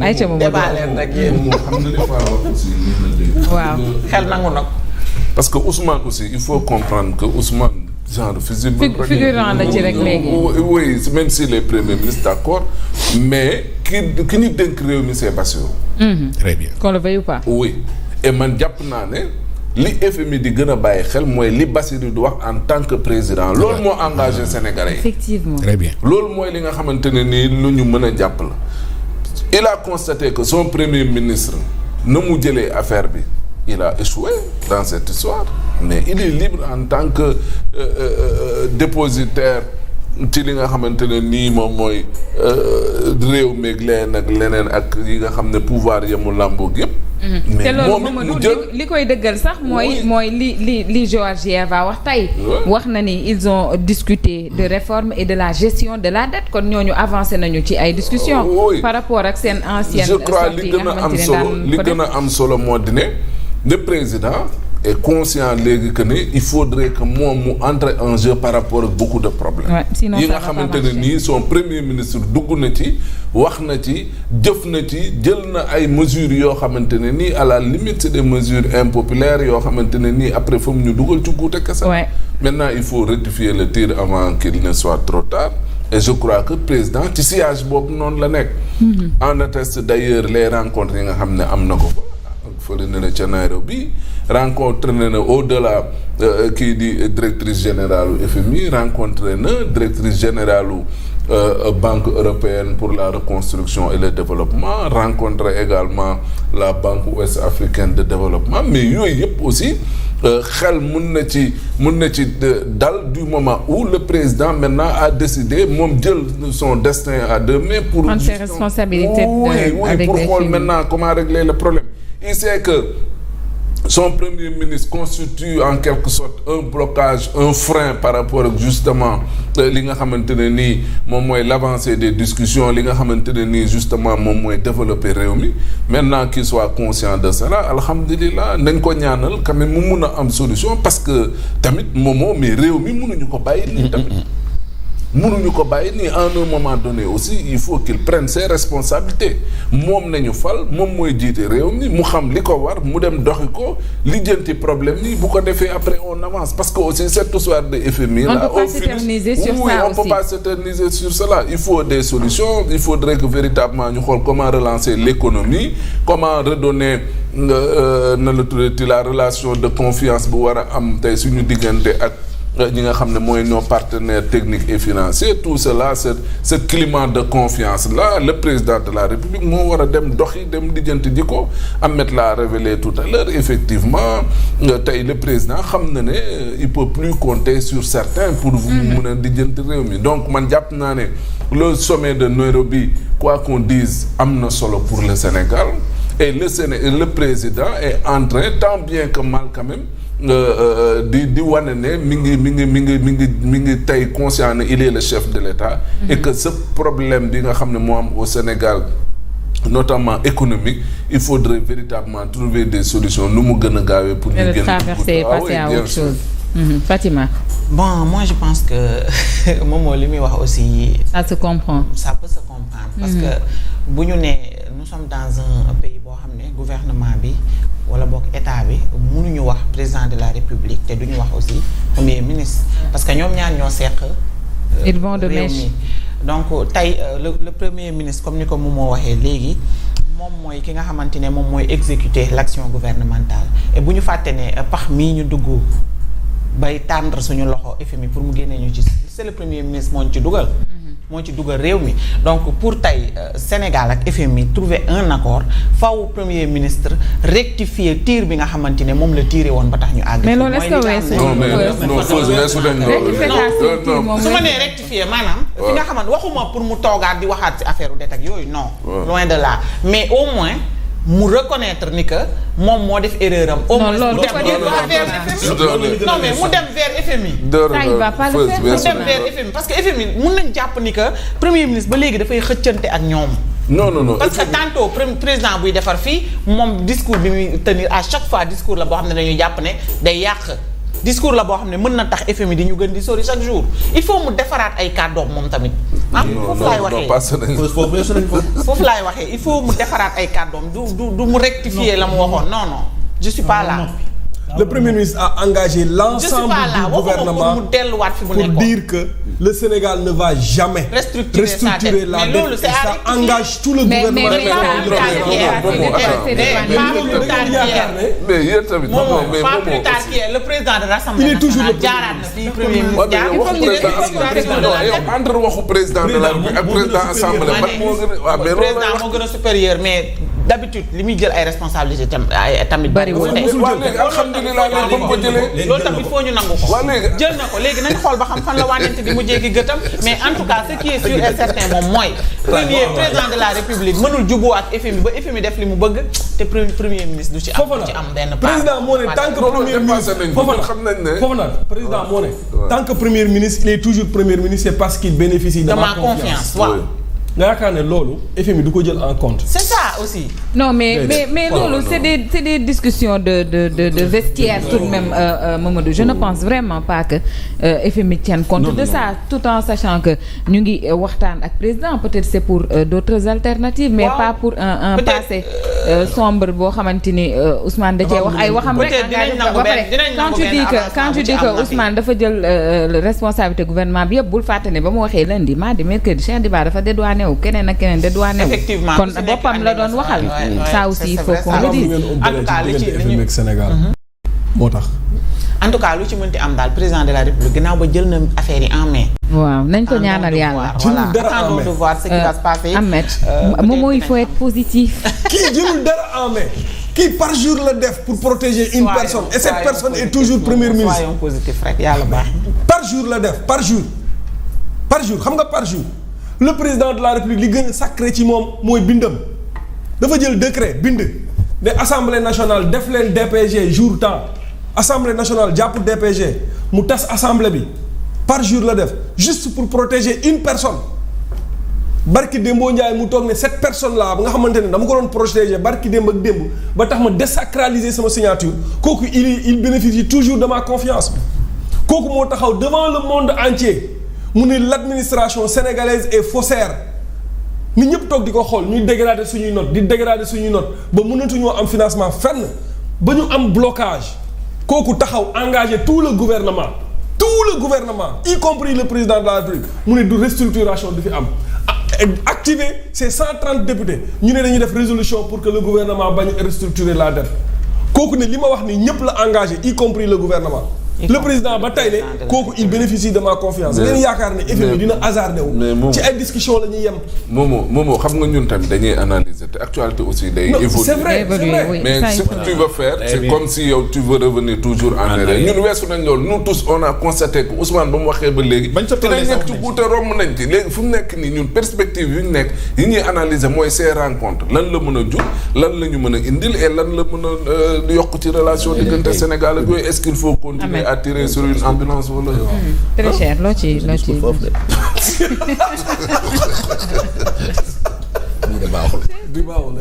ayca moom débat leen rek yéen. xam nga des fois wax aussi nii la dégg. waaw xel nangu nag. parce que Ousmane aussi il faut comprendre que Ousmane genre figurant la ci rek léegi. oui même s'il est premier ministre d'accord mais ki ñu dénk réew mi c'est Bassirou. très bien. qu'on le veuille ou pas. oui et man jàpp naa ne li FMI di gën a bàyyi xel mooy li Bassirou di wax en tant que président loolu moo engagé Sénégalais yi. effectivement très bien. loolu mooy li nga xamante ne nii lu ñu mën a jàpp la il a constaté que son premier ministre na mu jëlee affaire bi il a échoué dans cette histoire mais il est libre en tant que dépositaire ci li nga xamante ne nii moom mooy réew meeg leneen ak yi nga xam ne pouvoir yamu làmboog yëpp. te mais loolu moom Mamadou mu jël li koy dëggal sax mooy li Georgieva wax tey. wax na ni ils ont discuté de réforme et de la gestion de la dette kon ñooñu avancé nañu ci ay discussions. par rapport ak seen ancienne. je crois sortie li gën a am solo li gën a am solo moo di ne le président est conscient léegi que ne il faudrait que moom mu entre en jeu par rapport ak beaucoup de problèmes. Ouais, sinon yi ça nga va pas xamante ne marcher. nii son premier ministre dugg na ci wax na ci jëf na ci jël na ay mesures yoo xamante ne nii à la limite c'est des mesures impopulaires yoo xamante ne nii après fa mu ñu dugal ci guute kese. Ouais. Maintenant il faut rectifier le tir avant qu'il ne soit trop tard et je crois que président ci sillage boobu noonu la nekk. en atteste d'ailleurs les rencontres yi nga xam ne am na ko fa. fële na la ca Nairobi rencontré na au-delà kii di directrice générale FMI rencontré na directrice générale Banque européenne pour la reconstruction et le développement rencontré également la Banque ouest-africaine de développement mais yooyu yëpp aussi xel mun na ci dal du moment où le président maintenant a décidé moom jël son destin à deux mains pour prendre ses responsabilités avec pour des xool films. maintenant comment régler le problème. Il sait que son premier ministre constitue en quelque sorte un blocage, un frein par rapport ak justement li nga xamante ne nii moom mooy l'avancée des discussions li nga xamante ne nii justement moom mooy développer réew mi maintenant qu'il soit conscient de cela alhamdulilah nañ ko ñaanal quand même mu mun a am solution parce que tamit moomoo mais réew mi mënuñu ko bàyyi nii tamit mënuñu ko bàyyi nii à un moment donné aussi il faut qu'il prenne ses responsabilités moom nañu fal moom mooy jiite réew mi mu xam li ko war mu dem doxi ko lijjanti problème yi bu ko defee après on avance parce que aussi cette histoire de FMI là on peut pas s'éterniser sur ça on peut pas s'éterniser sur cela il faut des solutions il faudrait que véritablement ñu xool comment relancer l'économie comment redonner na la tuddati la relation de confiance bu war a am tey suñu diggante ak ñi nga xam ne mooy nos partenaires techniques et financiers tout cela ce climat de confiance là le président de la République moo war a dem doxi dem lijjanti ji ko Ahmed l'a révélé tout à l'heure effectivement tey le président xam na ne il peut plus compter sur certains pour mun a lijjanti réew mi donc man jàpp naa ne le sommet de Nairobi quoi qu'on dise am na solo pour le Sénégal et le président est en train tant bien que mal quand même di wane ne mi ngi tey conscient ne il est le chef de l'État et que ce problème bi nga xam ne moo am au Sénégal notamment économique il faudrait véritablement trouver des solutions nu mu gën a gaawee pour ñu génn traverser passer à autre chose. Fatima. Bon moi je pense que moom li muy wax aussi. ça se comprend. ça peut se comprendre. parce que bu ñu nee nous sommes dans un pays boo xam ne gouvernement bi wala boog état bi mënuñu wax président de la République te duñu wax aussi premier ministre parce que ñoom ñaar ñoo seq. ils vont de mèche. donc tey le premier ministre comme ni ko moom moo waxee léegi moom mooy ki nga xamante ne moom mooy exécuter l'action gouvernementale et bu ñu fàtte ne pax mii ñu dugg bay tàndar suñu loxo FMI pour mu génnee ñu ci c'est le premier ministre moo ñu ci dugal. moo ci dugal réew mi donc pour tey Sénégal ak FMI trouver un accord faw premier ministre rectifier tir bi nga xamante ne moom la tiré woon ba tax ñu àgg. mais loolu est-ce que weesu su ma nee rectifier maanaam. fi nga xamante waxuma pour mu toogaat di waxaat ci affaire u dette ak yooyu non. loin de là mais au moins. mu reconnaître ni que moom moo def erreur am. au moins mu dem non mais mu dem vers FMI. mu dem vers FMI parce que FMI mun nañ jàpp ni que premier ministre ba léegi dafay xëccante ak ñoom. non parce que tantôt président buy defar fii moom discours bi muy tenir à chaque fois discours la boo xam ne dañuy jàpp ne day yàq discours la boo xam ne mën na tax FMI di ñu gën di sori chaque jour il faut mu defaraat ay kàddoom moom tamit. foofu laay waxee foofu laay waxee il faut mu defaraat ay kàddoom du mu rectifier la mu waxoon non je suis pas là. Le Premier ministre a engagé l'ensemble du gouvernement pour dire que le Sénégal ne va jamais restructurer la dette. Ça engage tout le gouvernement. Mais yéen tamit pas plus tard qu'hier le président de l'Assemblée nationale jaaraat na fii premier ministre. entre waxu président de la République ak président assemblée man moo gën a. waaw mais président moo gën a supérieur mais d'habitude li muy jël ay responsabilités tamit bariwul. alhamdulilah ba mu ko jëlee loolu tamit il faut ñu nangu ko. jël na ko léegi nañ xool ba xam fan la wànnante di mu jéggi gëtam mais en tout cas ce qui est sûr et certain moom mooy premier président de la république mënul juboo ak FMI ba FMI def li mu bëgg te premier ministre du ci am benn part. président moo ne tant que premier ministre foofu nag président moo ne tant que premier ministre il est toujours premier ministre c'est parce qu'il bénéficie de ma confiance. waaw. nga yaakaar ne loolu FMI du ko jël en compte. c'est ça aussi. non mais loolu c'est des discussions de vestiaire tout de même Mamadou je ne pense vraiment pas que FMI tienne compte de ça tout en sachant que ñu ngi waxtaan ak président peut-être c'est pour d'autres alternatives mais pas pour un passé sombre boo xamante ni Ousmane da cee wax ay waxam rek ba pare quand tu dis que Ousmane dafa jël responsabilité gouvernement bi yëpp bul fàtte ne ba mu waxee lundi mardi mercredi Cheikh Diba dafa dédouané keneen ak keneen dédouané effectivement kon boppam la doon waxal ça aussi il faut qu'on le dise en tout cas li ci Sénégal moo tax en tout cas lu ci mënti am daal président de la République gannaaw ba jël na affaire yi en main. waaw nañ ko ñaanal yàlla. voilà attendons de voir ce qui va se passer. Ahmed Momo il faut être positif. kii jëlul dara en main. kii par jour la def pour protéger une personne et cette personne est toujours premier ministre. soyons positifs rek yàlla baax. par jour la def par jour xam nga par jour le président de la République li gën a sacré ci moom mooy bindam dafa jël décret bind ne assemblée nationale def leen DPG jour temps assemblée nationale jàpp DPG mu tas assemblée bi par jour la def juste pour protéger une personne barki Dembo Ndiaye mu toog ne cette personne là ba nga xamante ne dama ko doon protéger barki démb ak démb ba tax ma désacraliser sama signature kooku il bénéficie toujours de ma confiance kooku moo taxaw devant le monde entier mu ne l'administration sénégalaise est faussaire nit ñëpp toog di ko xool ñuy dégrader suñuy note ba mënatuñoo am financement fenn ba ñu am blocage kooku taxaw engagé tout le gouvernement y compris le président de la République mu ne du restructuration du fi am activer ces 130 députés ñu ne dañuy def résolution pour que le gouvernement bañ a restructurer la dette kooku ne li ma wax ni ñëpp la engagé y compris le gouvernement le président ba tey ne kooku il bénéficie de ma confiance. leen yaakaar ne FMI dina hasardé wu. ci ay discussion la ñuy yem. Momo xam nga ñun tamit dañuy analyser te actualité aussi day évoluer. c'est vrai mais ce que tu veux faire c'est comme si yow tu veux revenir toujours en arrière ñun weesu nañ loolu nous tous on a constaté que Ousmane ba mu waxee ba léegi. bañ ca tollee sax ci guute romb nañ ci léegi fu mu nekk nii ñun perspective yu ñu nekk yi ñuy analyser mooy ces rencontres lan la mën a jur lan la ñu mën a indil et lan la mën a yokk ci relation diggante Sénégal ak yooyu est-ce qu'il faut continuer à tirer sur une ambulance wala. très cher loo ci. du baaxul.